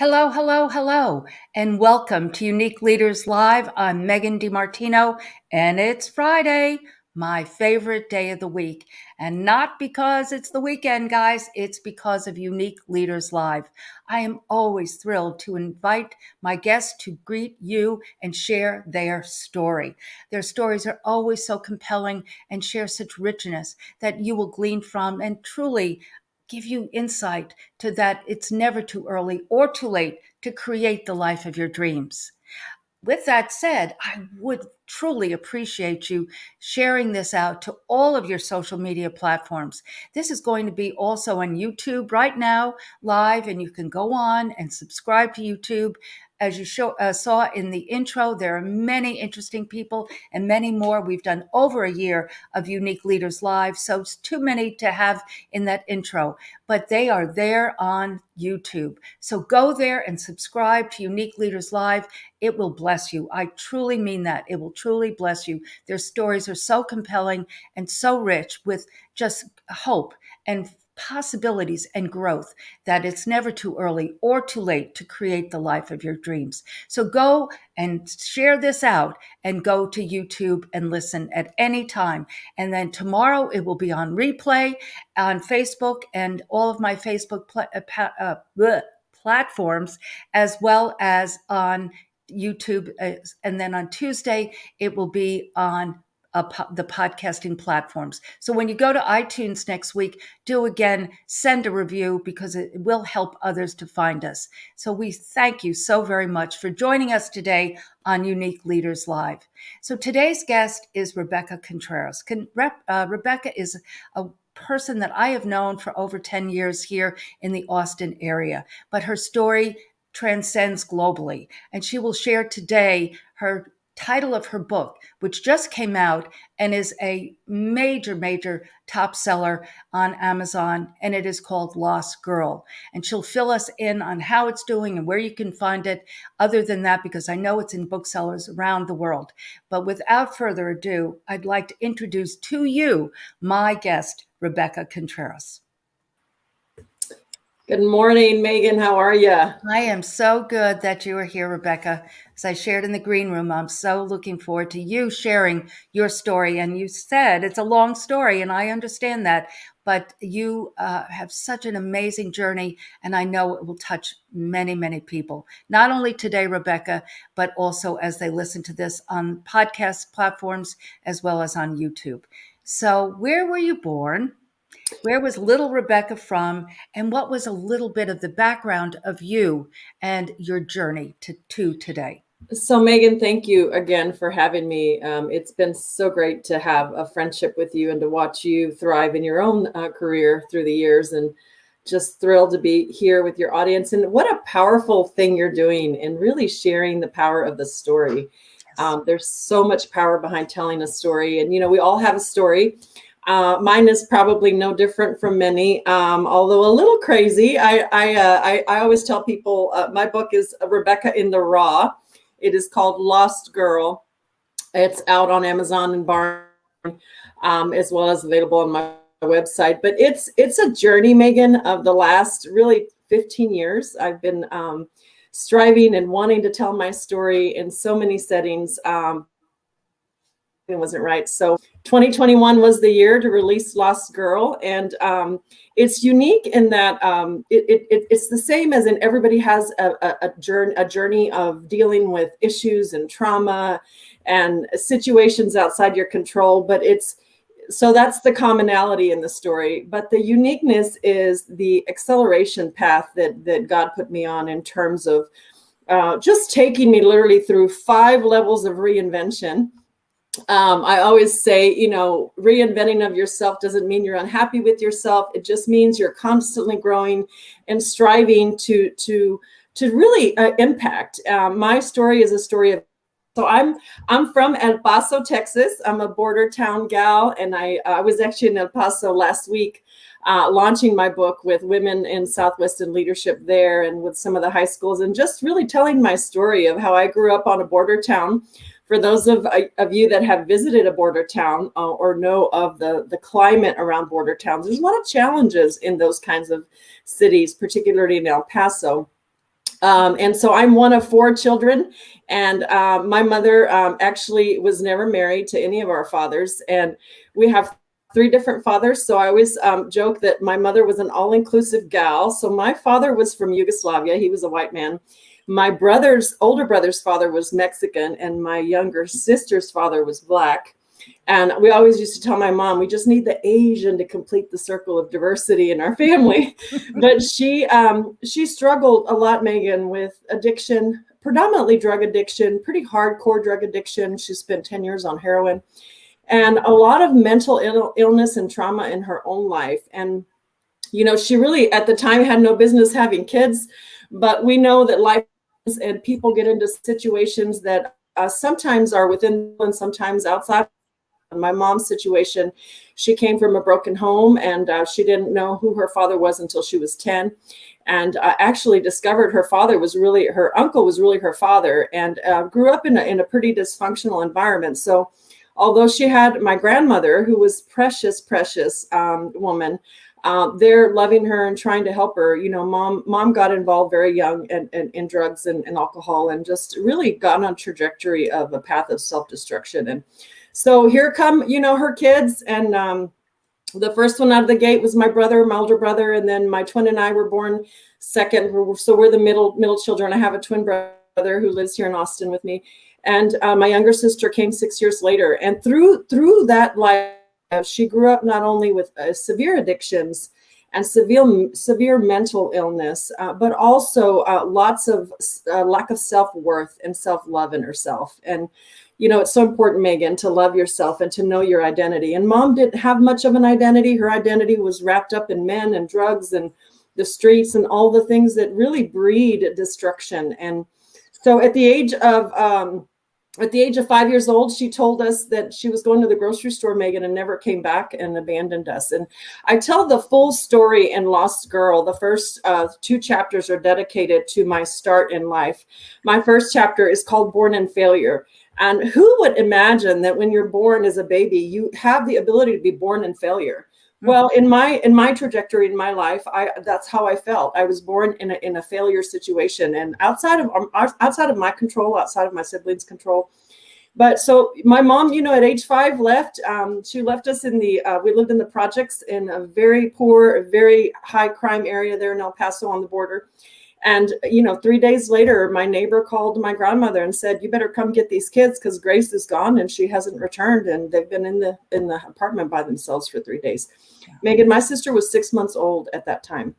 Hello, hello, hello, and welcome to Unique Leaders Live. I'm Megan DiMartino, and it's Friday, my favorite day of the week. And not because it's the weekend, guys, it's because of Unique Leaders Live. I am always thrilled to invite my guests to greet you and share their story. Their stories are always so compelling and share such richness that you will glean from and truly give you insight to that it's never too early or too late to create the life of your dreams. With that said, I would truly appreciate you sharing this out to all of your social media platforms. This is going to be also on YouTube right now, live, and you can go on and subscribe to YouTube. As you saw in the intro, there are many interesting people and many more. We've done over a year of Unique Leaders Live, so it's too many to have in that intro, but they are there on YouTube. So go there and subscribe to Unique Leaders Live. It will bless you. I truly mean that. It will truly bless you. Their stories are so compelling and so rich with just hope and possibilities and growth that it's never too early or too late to create the life of your dreams. So go and share this out and go to YouTube and listen at any time. And then tomorrow it will be on replay on Facebook and all of my Facebook platforms, as well as on YouTube. And then on Tuesday, it will be on the podcasting platforms. So when you go to iTunes next week, do again, send a review because it will help others to find us. So we thank you so very much for joining us today on Unique Leaders Live. So today's guest is Rebecca Contreras. Rebecca is a person that I have known for over 10 years here in the Austin area, but her story transcends globally. And she will share today her title of her book, which just came out and is a major top seller on Amazon, and it is called Lost Girl. And she'll fill us in on how it's doing and where you can find it, other than that, because I know it's in booksellers around the world. But without further ado, I'd like to introduce to you my guest, Rebecca Contreras. Good morning, Megan. How are you? I am so good that you are here, Rebecca. As I shared in the green room, I'm so looking forward to you sharing your story. And you said it's a long story, and I understand that, but you have such an amazing journey, and I know it will touch many people. Not only today, Rebecca, but also as they listen to this on podcast platforms as well as on YouTube. So where were you born? Where was little Rebecca from? And what was a little bit of the background of you and your journey to today? So, Megan, thank you again for having me. It's been so great to have a friendship with you and to watch you thrive in your own career through the years, and just thrilled to be here with your audience. And what a powerful thing you're doing in really sharing the power of the story. There's so much power behind telling a story. And, we all have a story. Mine is probably no different from many, although a little crazy. I always tell people my book is Rebecca in the Raw. It is called Lost Girl. It's out on Amazon and Barnes, as well as available on my website. But it's a journey, Megan, of the last really 15 years. I've been striving and wanting to tell my story in so many settings. It wasn't right. So 2021 was the year to release Lost Girl. And it's unique in that it's the same as in everybody has a journey of dealing with issues and trauma and situations outside your control. But it's so that's the commonality in the story. But the uniqueness is the acceleration path that God put me on, in terms of just taking me literally through 5 levels of reinvention. I always say, reinventing of yourself doesn't mean you're unhappy with yourself. It just means you're constantly growing and striving to really impact. My story is a story of, so I'm from El Paso, Texas. I'm a border town gal, and I was actually in El Paso last week, launching my book with women in Southwestern leadership there, and with some of the high schools, and just really telling my story of how I grew up on a border town. For those of you that have visited a border town or know of the climate around border towns, there's a lot of challenges in those kinds of cities, particularly in El Paso. And so I'm one of 4 children, and my mother actually was never married to any of our fathers, and we have 3 different fathers. So I always joke that my mother was an all-inclusive gal. So my father was from Yugoslavia. He was a white man. My older brother's father was Mexican, and my younger sister's father was Black. And we always used to tell my mom, we just need the Asian to complete the circle of diversity in our family. But she struggled a lot, Megan, with addiction, predominantly drug addiction, pretty hardcore drug addiction. She spent 10 years on heroin, and a lot of mental illness and trauma in her own life. And, she really at the time had no business having kids, but we know that life and people get into situations that sometimes are within and sometimes outside. In my mom's situation, she came from a broken home, and she didn't know who her father was until she was 10, and actually discovered her uncle was really her father, and grew up in a pretty dysfunctional environment. So although she had my grandmother, who was precious woman, they're loving her and trying to help her. Mom got involved very young in drugs and alcohol, and just really got on a trajectory of a path of self-destruction. And so here come, her kids. And the first one out of the gate was my brother, my older brother. And then my twin and I were born second. So we're the middle children. I have a twin brother who lives here in Austin with me. And my younger sister came 6 years later. And through that life, she grew up not only with severe addictions and severe mental illness, but also lots of lack of self-worth and self-love in herself. And, it's so important, Megan, to love yourself and to know your identity. And Mom didn't have much of an identity. Her identity was wrapped up in men and drugs and the streets and all the things that really breed destruction. And so at the age of 5 years old, she told us that she was going to the grocery store, Megan, and never came back and abandoned us. And I tell the full story in Lost Girl. The first 2 chapters are dedicated to my start in life. My first chapter is called Born in Failure. And who would imagine that when you're born as a baby, you have the ability to be born in failure? Well, in my trajectory in my life, that's how I felt. I was born in a failure situation, and outside of my control, outside of my siblings' control. But so my mom, at age 5 left. She left us we lived in the projects in a very poor, very high crime area there in El Paso on the border. And, 3 days later, my neighbor called my grandmother and said, you better come get these kids because Grace is gone and she hasn't returned. And they've been in the apartment by themselves for 3 days. Yeah. Megan, my sister was 6 months old at that time.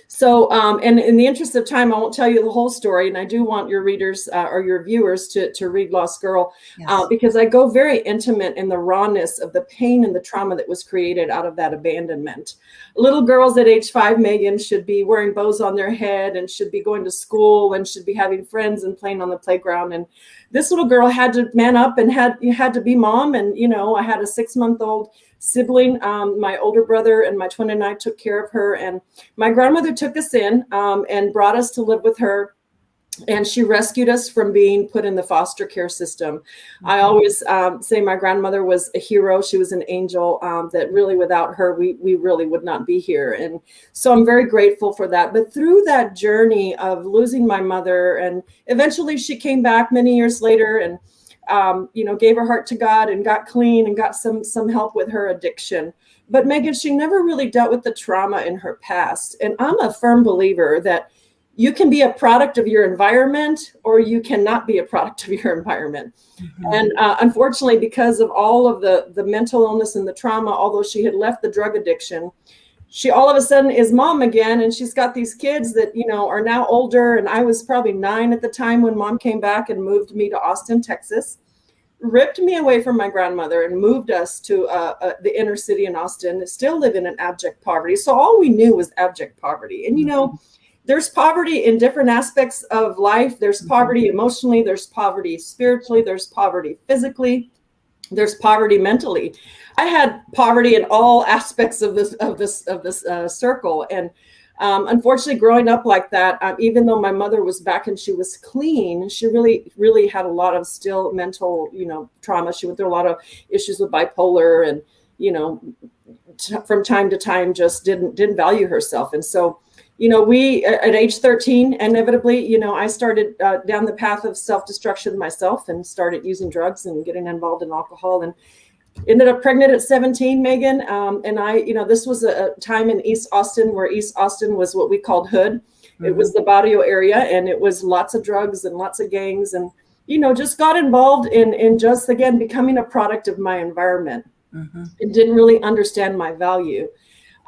So, and in the interest of time, I won't tell you the whole story. And I do want your readers or your viewers to read Lost Girl, yes, because I go very intimate in the rawness of the pain and the trauma that was created out of that abandonment. Little girls at age 5, Megan, should be wearing bows on their head and should be going to school and should be having friends and playing on the playground. And this little girl had to man up and had to be mom. And, I had a 6-month-old sibling. My older brother and my twin and I took care of her, and my grandmother took us in and brought us to live with her, and she rescued us from being put in the foster care system. Mm-hmm. I always say my grandmother was a hero. She was an angel that really without her we really would not be here, and so I'm very grateful for that. But through that journey of losing my mother, and eventually she came back many years later and gave her heart to God and got clean and got some help with her addiction. But Megan, she never really dealt with the trauma in her past. And I'm a firm believer that, you can be a product of your environment, or you cannot be a product of your environment. Mm-hmm. And unfortunately, because of all of the mental illness and the trauma, although she had left the drug addiction, she all of a sudden is mom again. And she's got these kids that, are now older. And I was probably 9 at the time when mom came back and moved me to Austin, Texas, ripped me away from my grandmother and moved us to the inner city in Austin, still live in an abject poverty. So all we knew was abject poverty. And, there's poverty in different aspects of life. There's poverty emotionally, there's poverty spiritually, there's poverty physically, there's poverty mentally. I had poverty in all aspects of this circle. And unfortunately, growing up like that, even though my mother was back and she was clean, she really, really had a lot of still mental, trauma. She went through a lot of issues with bipolar, and, from time to time just didn't value herself. And so, we at age 13, inevitably, I started down the path of self-destruction myself and started using drugs and getting involved in alcohol, and ended up pregnant at 17, Megan. And I, this was a time in East Austin where East Austin was what we called hood. Mm-hmm. It was the barrio area, and it was lots of drugs and lots of gangs, and, just got involved in just, again, becoming a product of my environment. Mm-hmm. And didn't really understand my value.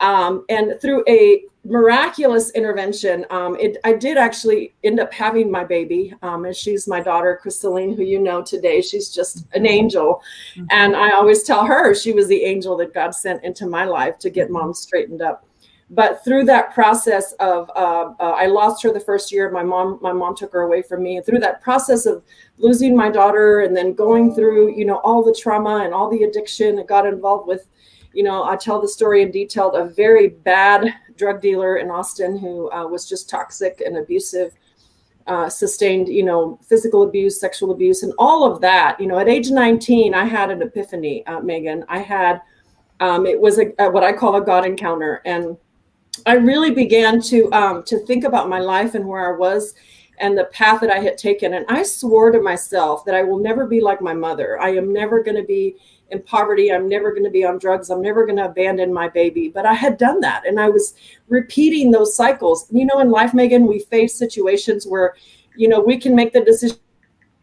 And through a miraculous intervention, I did actually end up having my baby. And she's my daughter, Crystalline, who today. She's just an angel. Mm-hmm. And I always tell her she was the angel that God sent into my life to get mom straightened up. But through that process of, I lost her the first year. My mom took her away from me. And through that process of losing my daughter and then going through, all the trauma and all the addiction, I got involved with, I tell the story in detail, a very bad drug dealer in Austin who was just toxic and abusive, sustained, physical abuse, sexual abuse, and all of that. At age 19, I had an epiphany, Megan. I had, it was what I call a God encounter. And I really began to think about my life and where I was and the path that I had taken. And I swore to myself that I will never be like my mother. I am never going to be in poverty. I'm never going to be on drugs. I'm never going to abandon my baby. But I had done that. And I was repeating those cycles. In life, Megan, we face situations where, we can make the decision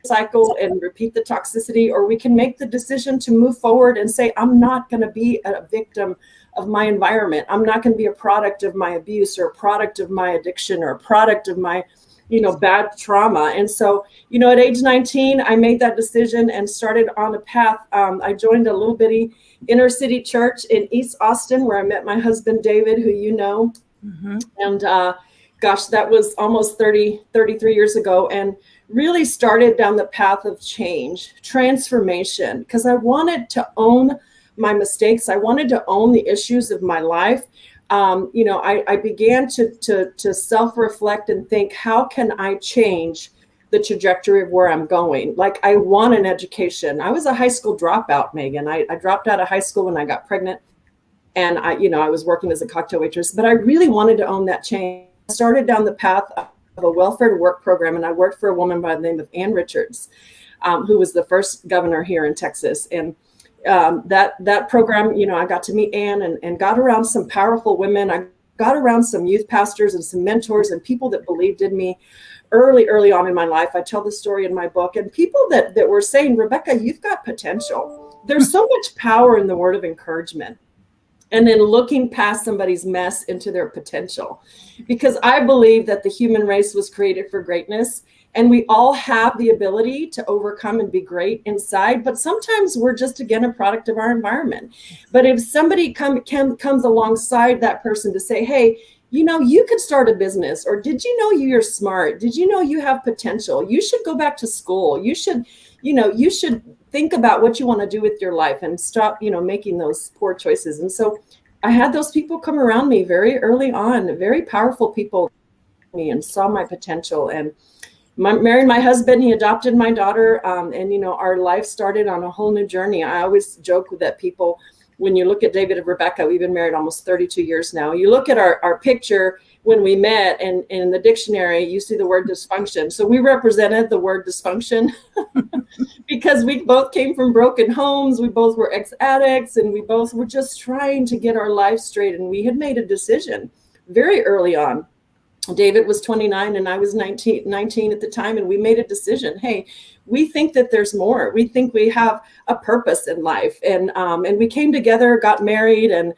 cycle and repeat the toxicity, or we can make the decision to move forward and say, I'm not going to be a victim of my environment. I'm not going to be a product of my abuse, or a product of my addiction, or a product of my bad trauma. And so, at age 19, I made that decision and started on a path. I joined a little bitty inner city church in East Austin, where I met my husband, David, who Mm-hmm. And gosh, that was almost 33 years ago, and really started down the path of change, transformation, because I wanted to own my mistakes. I wanted to own the issues of my life. I began to self-reflect and think, how can I change the trajectory of where I'm going? Like, I want an education. I was a high school dropout, Megan. I dropped out of high school when I got pregnant, and I was working as a cocktail waitress, but I really wanted to own that change. I started down the path of a welfare to work program, and I worked for a woman by the name of Ann Richards, who was the first governor here in Texas. And that program, I got to meet Ann and got around some powerful women. I got around some youth pastors and some mentors and people that believed in me early on in my life. I tell the story in my book, and people that were saying, Rebecca, you've got potential. There's so much power in the word of encouragement. And then looking past somebody's mess into their potential, because I believe that the human race was created for greatness. And we all have the ability to overcome and be great inside, but sometimes we're just, again, a product of our environment. But if somebody comes alongside that person to say, hey, you could start a business, or did you know you're smart? Did you know you have potential? You should go back to school. You should think about what you want to do with your life and stop, making those poor choices. And so I had those people come around me very early on, very powerful people, and saw my potential. And married my husband, he adopted my daughter, and our life started on a whole new journey. I always joke that people, when you look at David and Rebecca, we've been married almost 32 years now. You look at our picture when we met, and in the dictionary, you see the word dysfunction. So we represented the word dysfunction because we both came from broken homes. We both were ex-addicts, and we both were just trying to get our life straight. And we had made a decision very early on David was 29 and I was 19 at the time. And we made a decision. Hey, we think that there's more. We think we have a purpose in life. And we came together, got married, and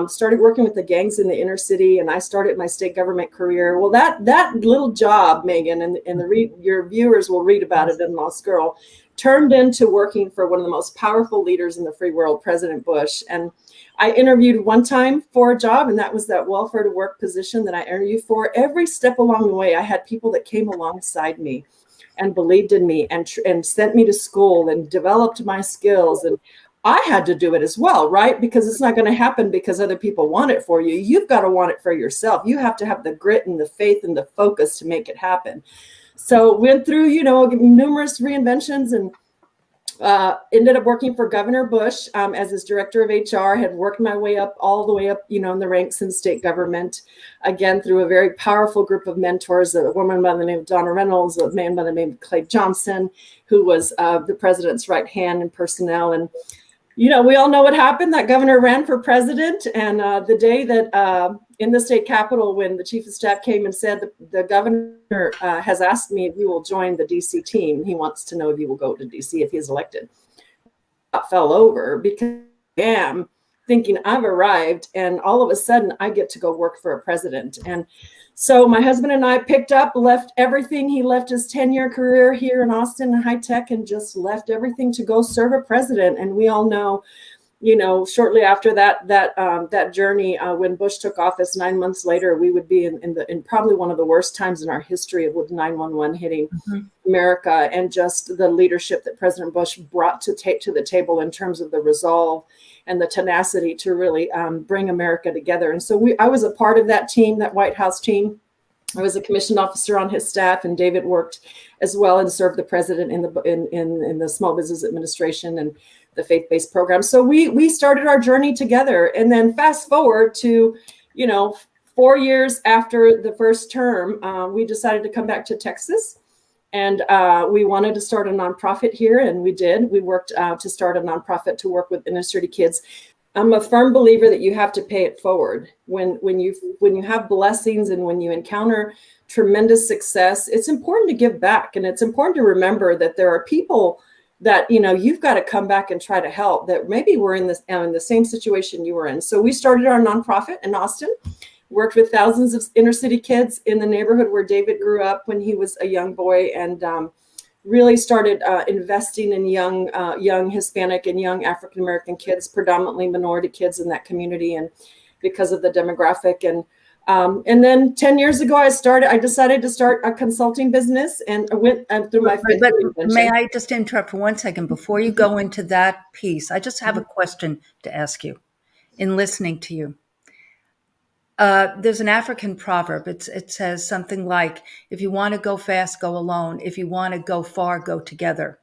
started working with the gangs in the inner city. And I started my state government career. Well, that little job, Megan, and your viewers will read about it in Lost Girl, turned into working for one of the most powerful leaders in the free world, President Bush. And I interviewed one time for a job, and that was that welfare to work position that I interviewed for. Every step along the way, I had people that came alongside me and believed in me and sent me to school and developed my skills. And I had to do it as well, right? Because it's not going to happen because other people want it for you. You've got to want it for yourself. You have to have the grit and the faith and the focus to make it happen. So went through, numerous reinventions and ended up working for Governor Bush as his director of HR, had worked my way up all the way up, in the ranks in state government, again, through a very powerful group of mentors, a woman by the name of Donna Reynolds, a man by the name of Clay Johnson, who was the president's right hand in personnel. And, we all know what happened. That governor ran for president. And the day that in the state capitol, when the chief of staff came and said, the governor has asked me if you will join the DC team. He wants to know if you will go to DC if he's elected. I fell over because I am thinking I've arrived, and all of a sudden I get to go work for a president. And so my husband and I picked up, left everything. He left his 10-year career here in Austin in high tech and just left everything to go serve a president. And we all know, shortly after that journey, when Bush took office 9 months later, we would be in probably one of the worst times in our history with 9/11 hitting America, and just the leadership that President Bush brought to the table in terms of the resolve and the tenacity to really bring America together. And so I was a part of that team, that White House team. I was a commissioned officer on his staff, and David worked as well and served the president in the Small Business Administration and the faith-based program. So we started our journey together. And then fast forward to, 4 years after the first term, we decided to come back to Texas. And we wanted to start a nonprofit here, and we did. We worked to start a nonprofit to work with inner city kids. I'm a firm believer that you have to pay it forward. When you have blessings and when you encounter tremendous success, it's important to give back, and it's important to remember that there are people that you've got to come back and try to help that maybe were in the same situation you were in. So we started our nonprofit in Austin. Worked with thousands of inner city kids in the neighborhood where David grew up when he was a young boy, and really started investing in young Hispanic and young African American kids, predominantly minority kids in that community, and because of the demographic. And then 10 years ago, I decided to start a consulting business, and I went through my fifth reinvention. May I just interrupt for 1 second before you go into that piece? I just have a question to ask you in listening to you. There's an African proverb. It says something like, if you want to go fast, go alone. If you want to go far, go together.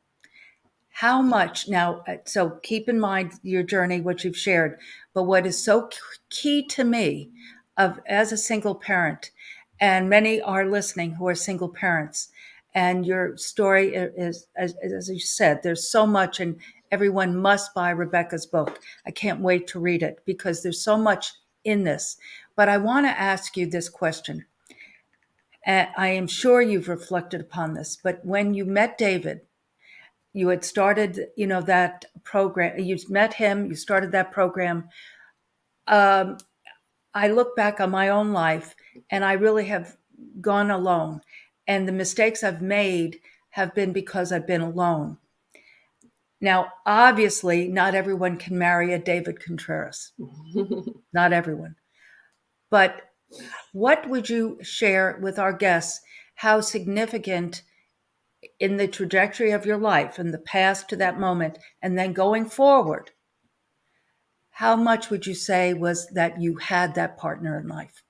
How much now, so keep in mind your journey, what you've shared, but what is so key to me as a single parent, and many are listening who are single parents, and your story is, as you said, there's so much, and everyone must buy Rebecca's book. I can't wait to read it because there's so much in this. But I want to ask you this question. I am sure you've reflected upon this, but when you met David, you had started, that program, you met him, you started that program. I look back on my own life, and I really have gone alone. And the mistakes I've made have been because I've been alone. Now, obviously, not everyone can marry a David Contreras. Not everyone. But what would you share with our guests, how significant in the trajectory of your life, in the past to that moment, and then going forward, how much would you say was that you had that partner in life?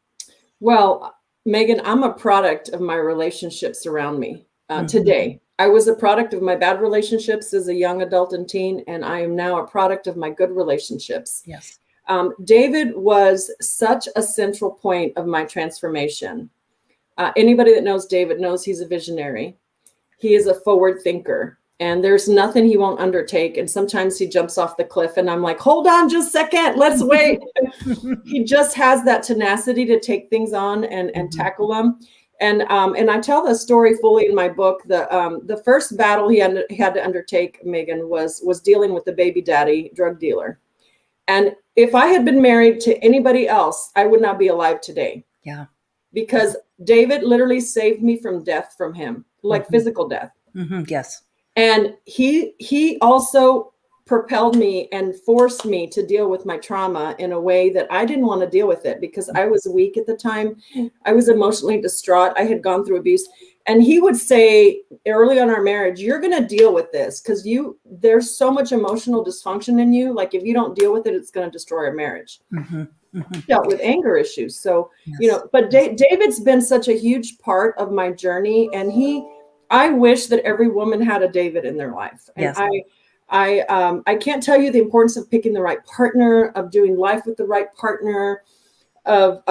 Well, Megan, I'm a product of my relationships around me today. I was a product of my bad relationships as a young adult and teen, and I am now a product of my good relationships. Yes. David was such a central point of my transformation. Anybody that knows David knows he's a visionary. He is a forward thinker. and there's nothing he won't undertake. And sometimes he jumps off the cliff and I'm like, hold on just a second, let's wait. He just has that tenacity to take things on and tackle them. And I tell the story fully in my book. The first battle he had to undertake, Megan, was dealing with the baby daddy drug dealer. And if I had been married to anybody else, I would not be alive today. Yeah. Because David literally saved me from death from him, like physical death. Yes. And he also propelled me and forced me to deal with my trauma in a way that I didn't want to deal with it, because I was weak at the time. I was emotionally distraught. I had gone through abuse. And he would say early on our marriage, you're going to deal with this because there's so much emotional dysfunction in you. Like if you don't deal with it, it's going to destroy our marriage. Dealt with anger issues. So, but David's been such a huge part of my journey. And I wish that every woman had a David in their life. And I can't tell you the importance of picking the right partner, of doing life with the right partner, of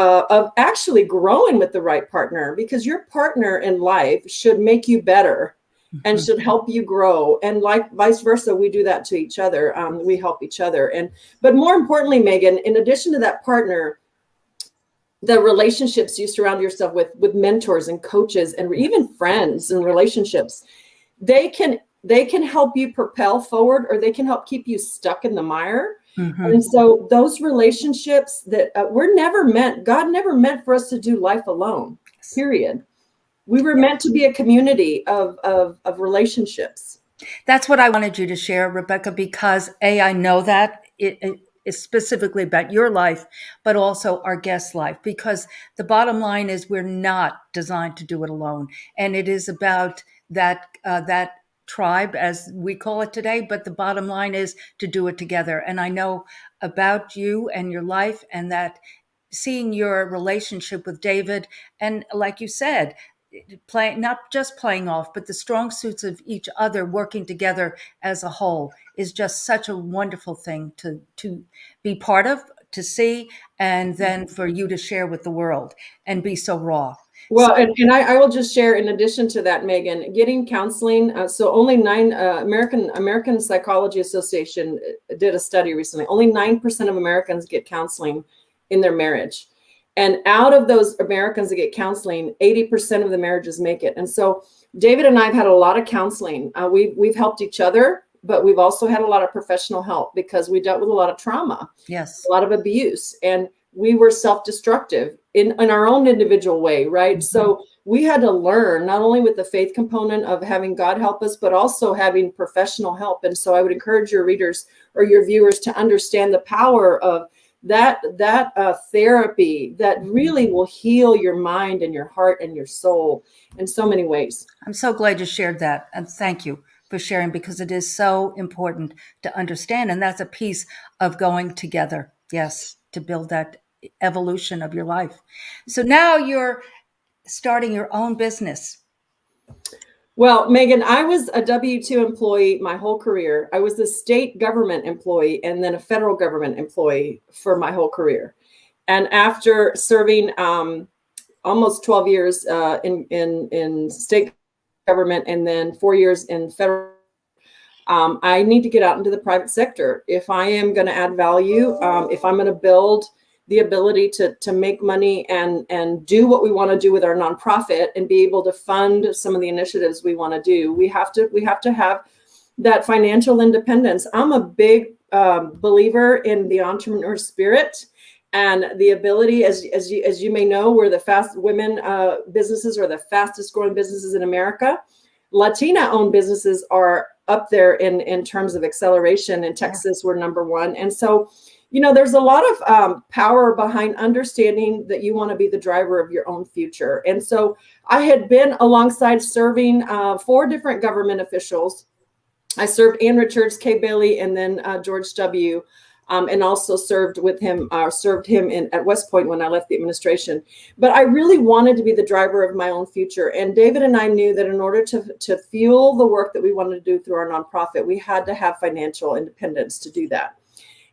actually growing with the right partner, because your partner in life should make you better and should help you grow. And like vice versa, we do that to each other. We help each other. But more importantly, Megan, in addition to that partner, the relationships you surround yourself with mentors and coaches and even friends and relationships, they can help you propel forward, or they can help keep you stuck in the mire. And so those relationships that God never meant for us to do life alone, period. We were meant to be a community of relationships. That's what I wanted you to share, Rebecca, because I know that it is specifically about your life, but also our guest life, because the bottom line is we're not designed to do it alone. And it is about that tribe, as we call it today, but the bottom line is to do it together. And I know about you and your life, and that seeing your relationship with David, and like you said, not just playing off, but the strong suits of each other working together as a whole is just such a wonderful thing to be part of, to see, and then for you to share with the world and be so raw. Well, and I will just share, in addition to that, Megan, getting counseling. So only American Psychology Association did a study recently. Only 9% of Americans get counseling in their marriage. And out of those Americans that get counseling, 80% of the marriages make it. And so David and I have had a lot of counseling. We've helped each other, but we've also had a lot of professional help because we dealt with a lot of trauma, yes, a lot of abuse, and we were self-destructive in our own individual way, right? So we had to learn, not only with the faith component of having God help us, but also having professional help. And so I would encourage your readers or your viewers to understand the power of that therapy that really will heal your mind and your heart and your soul in so many ways. I'm so glad you shared that. And thank you for sharing, because it is so important to understand. And that's a piece of going together. Yes, to build that evolution of your life. So now you're starting your own business. Well, Megan, I was a W-2 employee my whole career. I was a state government employee and then a federal government employee for my whole career. And after serving almost 12 years in state government and then 4 years in federal, I need to get out into the private sector. If I am going to add value, if I'm going to build the ability to make money and do what we want to do with our nonprofit and be able to fund some of the initiatives we want to do, we have to have that financial independence. I'm a big believer in the entrepreneur spirit and the ability, as you may know, we're women businesses are the fastest growing businesses in America. Latina owned businesses are up there in terms of acceleration. In Texas, we're number one. And so, there's a lot of power behind understanding that you want to be the driver of your own future. And so I had been alongside serving 4 different government officials. I served Ann Richards, Kay Bailey, and then George W., and also served him at West Point when I left the administration. But I really wanted to be the driver of my own future. And David and I knew that in order to fuel the work that we wanted to do through our nonprofit, we had to have financial independence to do that.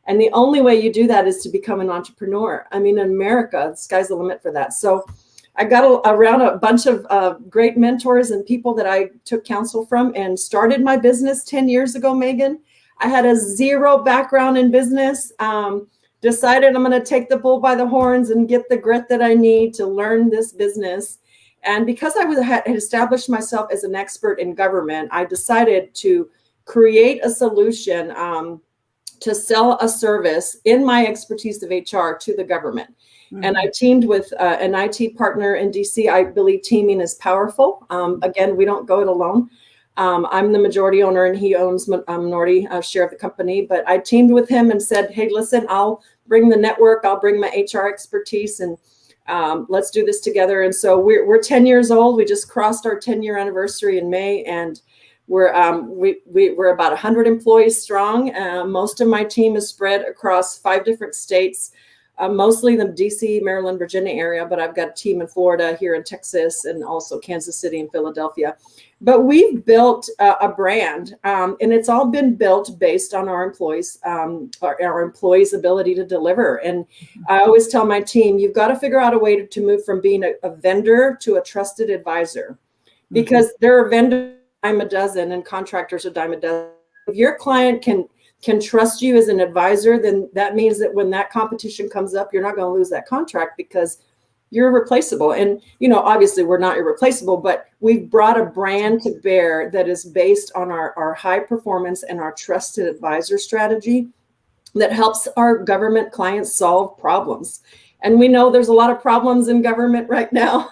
And the only way you do that is to become an entrepreneur. I mean, in America, the sky's the limit for that. So I got around a bunch of great mentors and people that I took counsel from and started my business 10 years ago, Megan. I had a zero background in business. Decided I'm going to take the bull by the horns and get the grit that I need to learn this business. And because I had established myself as an expert in government, I decided to create a solution to sell a service in my expertise of HR to the government. Mm-hmm. And I teamed with an IT partner in DC. I believe teaming is powerful. Again, we don't go it alone. I'm the majority owner and he owns a minority share of the company. But I teamed with him and said, hey, listen, I'll bring the network. I'll bring my HR expertise and let's do this together. And so we're 10 years old. We just crossed our 10-year anniversary in May. And we're about 100 employees strong. Most of my team is spread across 5 different states, mostly the DC, Maryland, Virginia area, but I've got a team in Florida, here in Texas, and also Kansas City and Philadelphia. But we've built a brand, and it's all been built based on our employees' ability to deliver. And I always tell my team, you've got to figure out a way to move from being a vendor to a trusted advisor, because there are vendors dime a dozen and contractors are dime a dozen. If your client can trust you as an advisor, then that means that when that competition comes up, you're not going to lose that contract because you're irreplaceable. And, obviously we're not irreplaceable, but we've brought a brand to bear that is based on our high performance and our trusted advisor strategy that helps our government clients solve problems. And we know there's a lot of problems in government right now.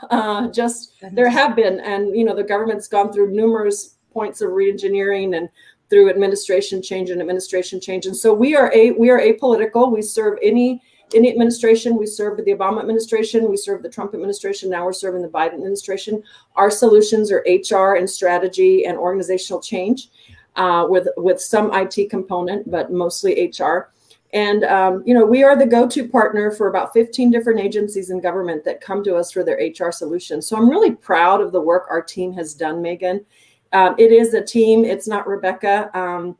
There have been, and the government's gone through numerous points of reengineering and through administration change. And so we are apolitical. We serve any administration. We served the Obama administration. We served the Trump administration. Now we're serving the Biden administration. Our solutions are HR and strategy and organizational change, with some IT component, but mostly HR. And, we are the go-to partner for about 15 different agencies in government that come to us for their HR solutions. So I'm really proud of the work our team has done, Megan. It is a team. It's not Rebecca. I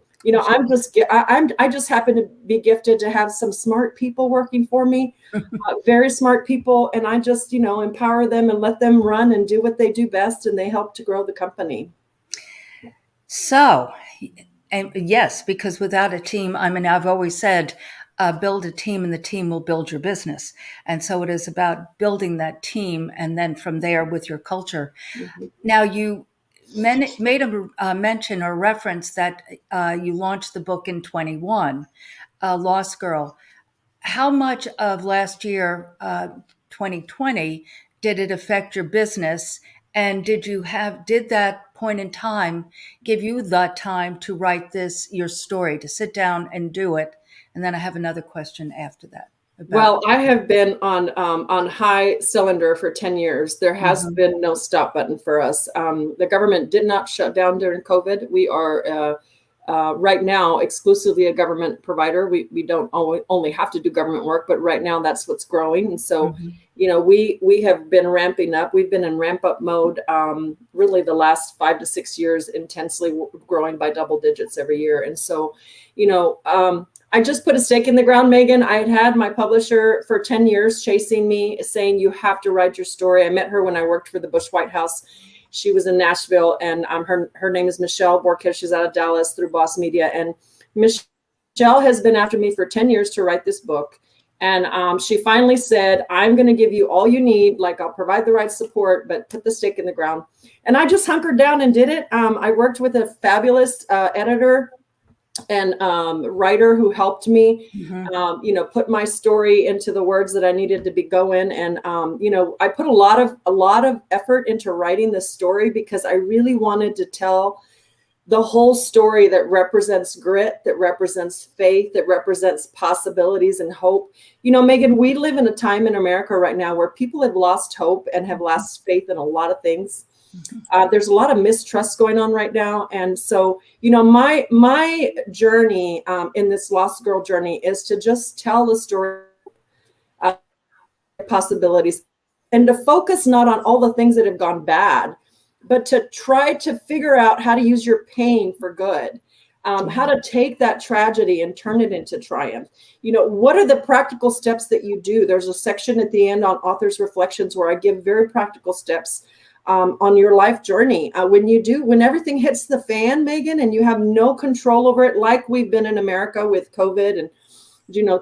just happen to be gifted to have some smart people working for me, very smart people. And I just, empower them and let them run and do what they do best. And they help to grow the company. So, and yes, because without a team, I've always said, build a team and the team will build your business. And so it is about building that team. And then from there with your culture. Mm-hmm. Now you made a mention or reference that you launched the book in 21, Lost Girl. How much of last year, 2020, did it affect your business? And did that point in time give you the time to write your story, to sit down and do it? And then I have another question after that. Well, I have been on high cylinder for 10 years. There has been no stop button for us. The government did not shut down during COVID. We are right now exclusively a government provider. We don't only have to do government work, but right now that's what's growing. And so, we have been ramping up. We've been in ramp up mode really the last 5 to 6 years, intensely growing by double digits every year. And so, I just put a stake in the ground, Megan. I had my publisher for 10 years chasing me, saying, you have to write your story. I met her when I worked for the Bush White House. She was in Nashville, and her name is Michelle Borges. She's out of Dallas through Boss Media. And Michelle has been after me for 10 years to write this book. And she finally said, I'm going to give you all you need. Like, I'll provide the right support, but put the stake in the ground. And I just hunkered down and did it. I worked with a fabulous editor and writer who helped me, put my story into the words that I needed to be going. And, I put a lot of effort into writing this story because I really wanted to tell the whole story that represents grit, that represents faith, that represents possibilities and hope. Megan, we live in a time in America right now where people have lost hope and have lost faith in a lot of things. There's a lot of mistrust going on right now. And so, my journey in this Lost Girl journey is to just tell the story of possibilities and to focus not on all the things that have gone bad, but to try to figure out how to use your pain for good. how to take that tragedy and turn it into triumph. What are the practical steps that you do? There's a section at the end on Author's Reflections where I give very practical steps on your life journey. When everything hits the fan, Megan, and you have no control over it, like we've been in America with COVID and,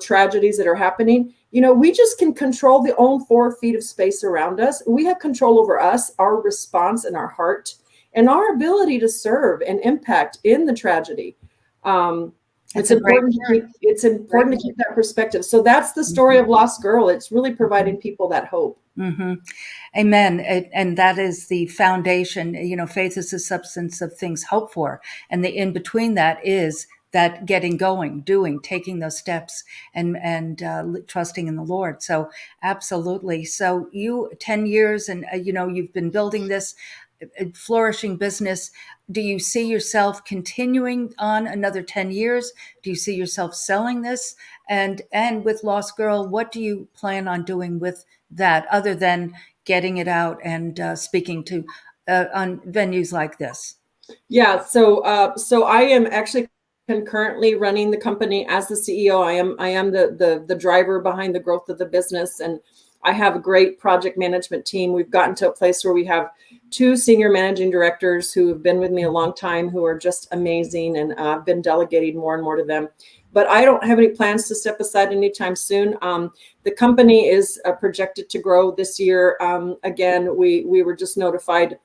tragedies that are happening, we just can control the own 4 feet of space around us. We have control over us, our response and our heart, and our ability to serve and impact in the tragedy. It's important to keep that perspective. So that's the story of Lost Girl. It's really providing people that hope. Mm-hmm. Amen. And that is the foundation. Faith is the substance of things hoped for. And the in between that is that getting going, doing, taking those steps and trusting in the Lord. So absolutely. So 10 years and, you've been building this flourishing business. Do you see yourself continuing on another 10 years? Do you see yourself selling this? And with Lost Girl, what do you plan on doing with that other than getting it out and speaking to on venues like this? Yeah. So I am actually concurrently running the company as the CEO. I am the driver behind the growth of the business, and I have a great project management team. We've gotten to a place where we have 2 senior managing directors who have been with me a long time, who are just amazing, and I've been delegating more and more to them. But I don't have any plans to step aside anytime soon. The company is projected to grow this year. Again, we were just notified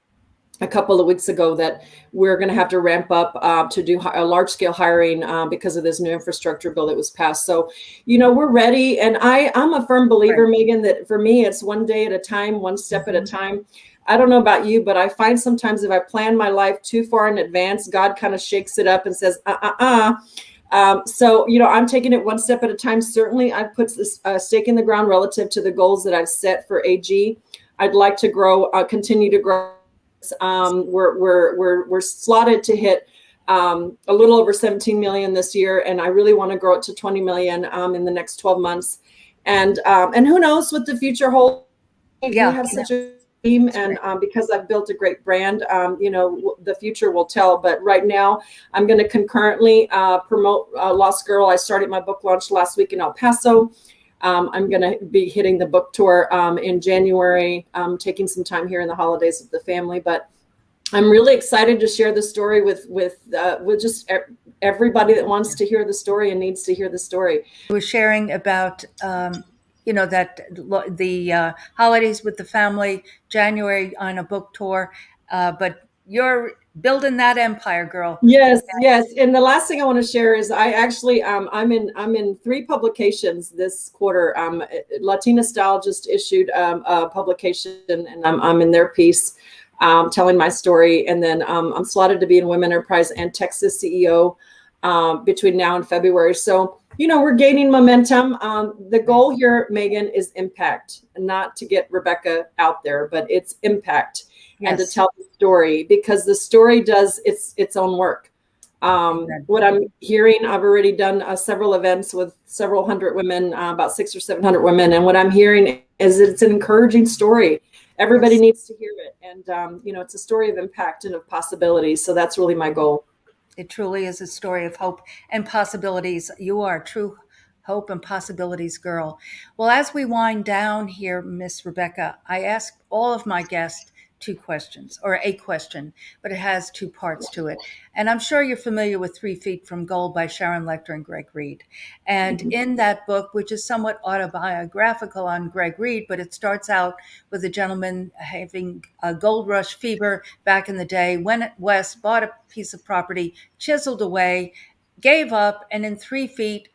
a couple of weeks ago that we're going to have to ramp up to do a large scale hiring because of this new infrastructure bill that was passed. So, we're ready. And I'm a firm believer, right, Megan, that for me, it's one day at a time, one step at a time. I don't know about you, but I find sometimes if I plan my life too far in advance, God kind of shakes it up and says, So, I'm taking it one step at a time. Certainly, I've put this stake in the ground relative to the goals that I've set for AG. I'd like to grow, continue to grow. We're slotted to hit a little over 17 million this year, and I really want to grow it to 20 million in the next 12 months. And who knows what the future holds? Yeah, we have such a team, and because I've built a great brand, the future will tell. But right now, I'm going to concurrently promote Lost Girl. I started my book launch last week in El Paso. I'm going to be hitting the book tour in January, taking some time here in the holidays with the family. But I'm really excited to share the story with just everybody that wants to hear the story and needs to hear the story. We're sharing about that the holidays with the family, January on a book tour, but you're building that empire, girl. Yes. And the last thing I want to share is I actually I'm in 3 publications this quarter. Latina Style just issued a publication, and I'm in their piece telling my story. And then I'm slotted to be in Women Enterprise and Texas CEO between now and February. So we're gaining momentum. The goal here, Megan, is impact, not to get Rebecca out there, but it's impact. Yes. And to tell the story, because the story does its own work. What I'm hearing, I've already done several events with several hundred women, about 600 or 700 women. And what I'm hearing is it's an encouraging story. Everybody needs to hear it. And, it's a story of impact and of possibilities. So that's really my goal. It truly is a story of hope and possibilities. You are a true hope and possibilities girl. Well, as we wind down here, Miss Rebecca, I ask all of my guests 2 questions, or a question, but it has 2 parts to it. And I'm sure you're familiar with 3 Feet from Gold by Sharon Lechter and Greg Reed. And in that book, which is somewhat autobiographical on Greg Reed, but it starts out with a gentleman having a gold rush fever back in the day, went west, bought a piece of property, chiseled away, gave up, and in 3 feet,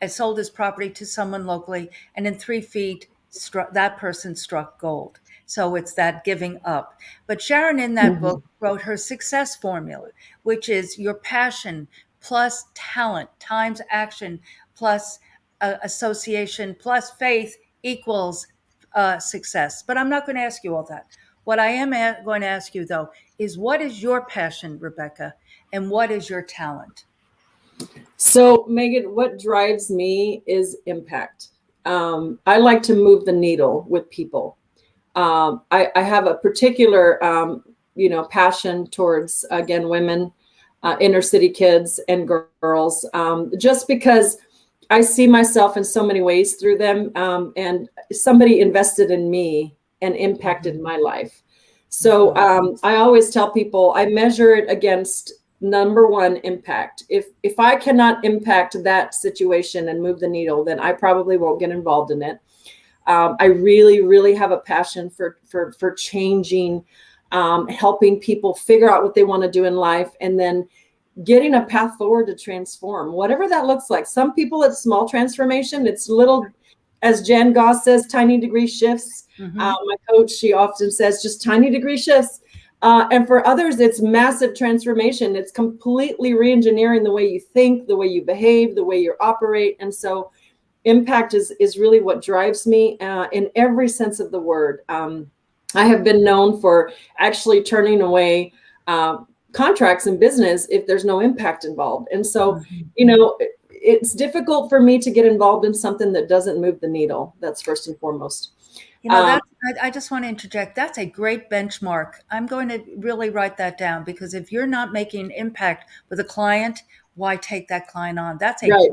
sold his property to someone locally, and in 3 feet, that person struck gold. So it's that giving up. But Sharon in that book wrote her success formula, which is your passion plus talent times action plus association plus faith equals success. But I'm not going to ask you all that. What I am going to ask you, though, is what is your passion, Rebecca, and what is your talent? So, Megan, what drives me is impact. I like to move the needle with people. I have a particular, passion towards, again, women. inner city kids and girls, just because I see myself in so many ways through them, and somebody invested in me and impacted my life. So I always tell people I measure it against number one, impact. If I cannot impact that situation and move the needle, then I probably won't get involved in it. I really, really have a passion for changing, helping people figure out what they want to do in life, and then getting a path forward to transform, whatever that looks like. Some people, it's small transformation. It's little, as Jan Goss says, tiny degree shifts. My coach, she often says just tiny degree shifts. And for others, it's massive transformation. It's completely re-engineering the way you think, the way you behave, the way you operate. And so impact is really what drives me in every sense of the word. I have been known for actually turning away contracts in business if there's no impact involved. And so, it's difficult for me to get involved in something that doesn't move the needle. That's first and foremost. I just want to interject. That's a great benchmark. I'm going to really write that down, because if you're not making impact with a client, why take that client on? That's a Right.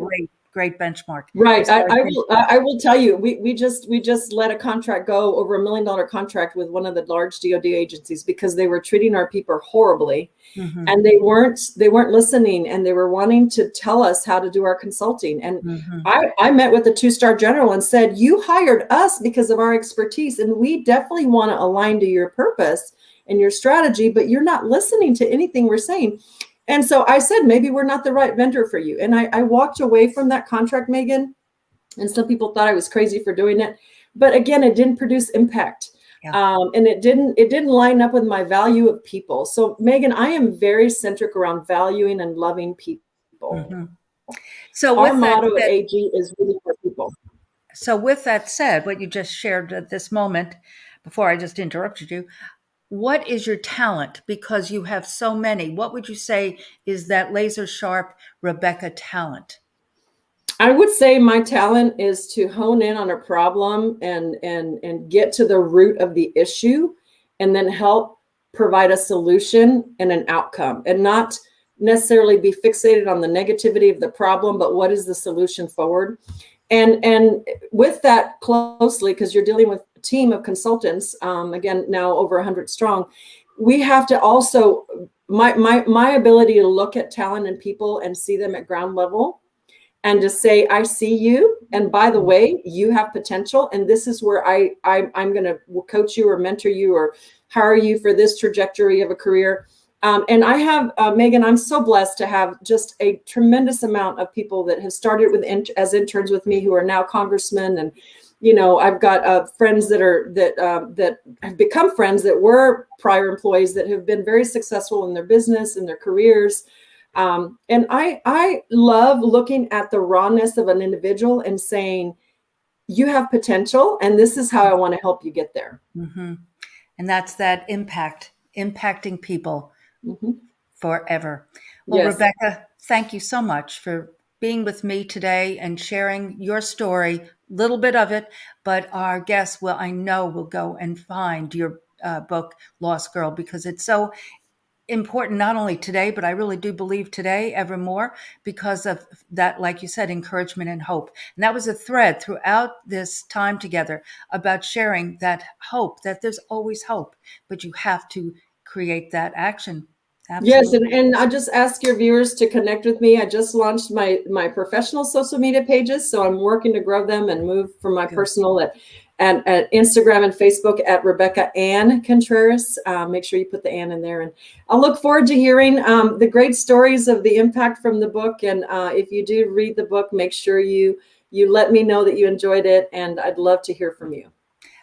great benchmark. Right. I will tell you, we just let a contract go, over $1 million contract with one of the large DoD agencies, because they were treating our people horribly. And they weren't listening, and they were wanting to tell us how to do our consulting. And I met with the 2-star general and said, you hired us because of our expertise, and we definitely want to align to your purpose and your strategy, but you're not listening to anything we're saying. And so I said, maybe we're not the right vendor for you. And I walked away from that contract, Megan. And some people thought I was crazy for doing it. But again, it didn't produce impact. And it didn't line up with my value of people. So Megan, I am very centric around valuing and loving people. So our motto at AG is really for people. So with that said, what you just shared at this moment, before I just interrupted you, what is your talent? Because you have so many. What would you say is that laser sharp Rebecca talent? I would say my talent is to hone in on a problem and get to the root of the issue, and then help provide a solution and an outcome, and not necessarily be fixated on the negativity of the problem, but what is the solution forward. And with that closely, because you're dealing with a team of consultants, again, now over 100 strong, we have to also, my ability to look at talent and people and see them at ground level, and to say, I see you, and by the way, you have potential, and this is where I'm going to coach you or mentor you or hire you for this trajectory of a career. And I have, Megan, I'm so blessed to have just a tremendous amount of people that have started as interns with me, who are now congressmen. And, I've got friends that have become friends that were prior employees that have been very successful in their business and their careers. And I love looking at the rawness of an individual and saying, you have potential, and this is how I want to help you get there. And that's that impacting people forever. Well, yes. Rebecca, thank you so much for being with me today and sharing your story, a little bit of it, but our guests I know will go and find your book, Lost Girl, because it's so important, not only today, but I really do believe today ever more, because of that, like you said, encouragement and hope. And that was a thread throughout this time together, about sharing that hope, that there's always hope, but you have to create that action. Absolutely. Yes, and I just ask your viewers to connect with me. I just launched my professional social media pages, so I'm working to grow them and move from my personal at Instagram and Facebook at Rebecca Ann Contreras. Make sure you put the Ann in there. And I'll look forward to hearing the great stories of the impact from the book. And if you do read the book, make sure you let me know that you enjoyed it, and I'd love to hear from you.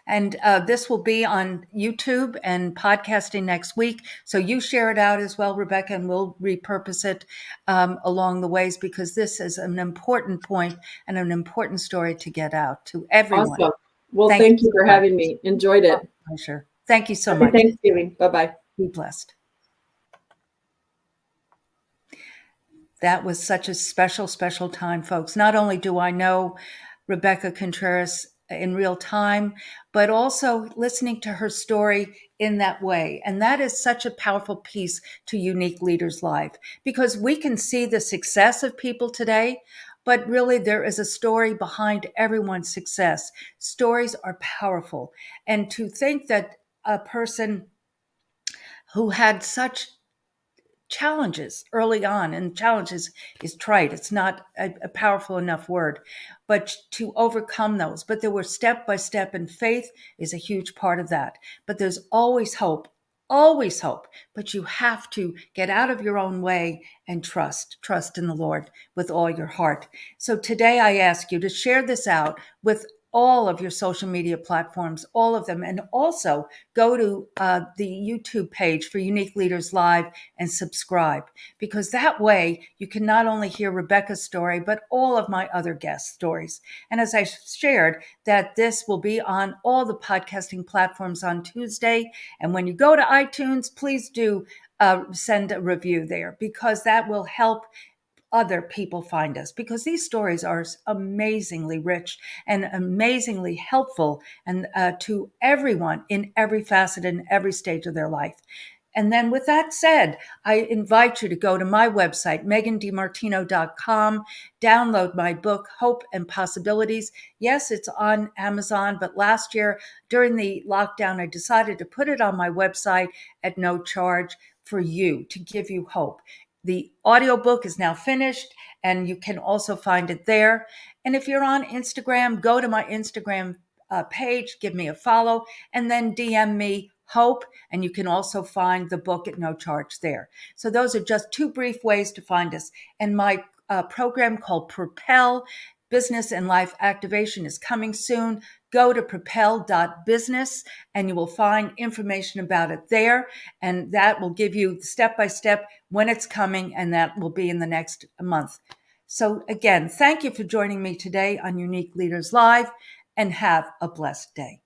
And this will be on YouTube and podcasting next week. So you share it out as well, Rebecca, and we'll repurpose it along the ways, because this is an important point and an important story to get out to everyone. Awesome. Well, thank you for having me. Enjoyed it. Pleasure. Thank you so much. Happy Thanksgiving. Bye-bye. Be blessed. That was such a special, special time, folks. Not only do I know Rebecca Contreras in real time, but also listening to her story in that way. And that is such a powerful piece to Unique Leaders Live, because we can see the success of people today, but really there is a story behind everyone's success. Stories are powerful. And to think that a person who had such challenges early on, and challenges is trite, it's not a powerful enough word, but to overcome those. But there were step by step, and faith is a huge part of that. But there's always hope, but you have to get out of your own way and trust in the Lord with all your heart. So today I ask you to share this out with all of your social media platforms, all of them, and also go to the YouTube page for Unique Leaders Live and subscribe, because that way you can not only hear Rebecca's story, but all of my other guest stories. And as I shared, that this will be on all the podcasting platforms on Tuesday. And when you go to iTunes, please do send a review there, because that will help other people find us, because these stories are amazingly rich and amazingly helpful, and to everyone in every facet and every stage of their life. And then with that said, I invite you to go to my website, megandmartino.com, download my book, Hope and Possibilities. Yes, it's on Amazon, but last year during the lockdown, I decided to put it on my website at no charge for you, to give you hope. The audiobook is now finished, and you can also find it there. And if you're on Instagram, go to my Instagram page, give me a follow, and then DM me Hope, and you can also find the book at no charge there. So those are just two brief ways to find us. And my program called Propel Business and Life Activation is coming soon. Go to propel.business and you will find information about it there. And that will give you step by step when it's coming, and that will be in the next month. So again, thank you for joining me today on Unique Leaders Live, and have a blessed day.